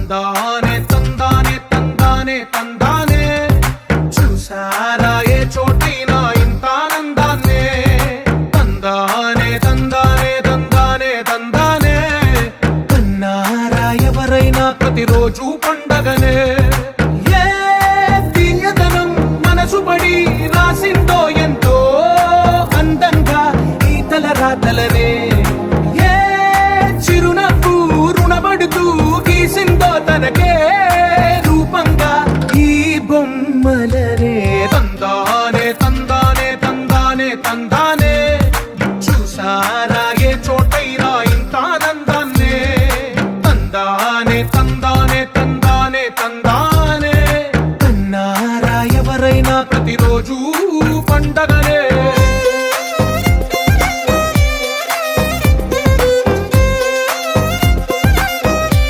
తందానే తందానే తందానే తందానే చూసారా ఏ చోటైనా ఇంత ఆనందాన్నే తందానే తందానే తందానే తందానే కన్నారా ఎవరైనా ప్రతిరోజు పండగనే ఏ తీయదనం మనసు పడి రాసిందో ఎంతో అందంగా ఈ తలరాతలనే ఏ చిరునవ్వు రుణపడుతూ గీసిందో తనకే రూపంగా ఈ బొమ్మలనే తందానే తందానే తందానే తందానే చూసారా ఏ చోటైనా ఇంత ఆనందాన్నే తందానే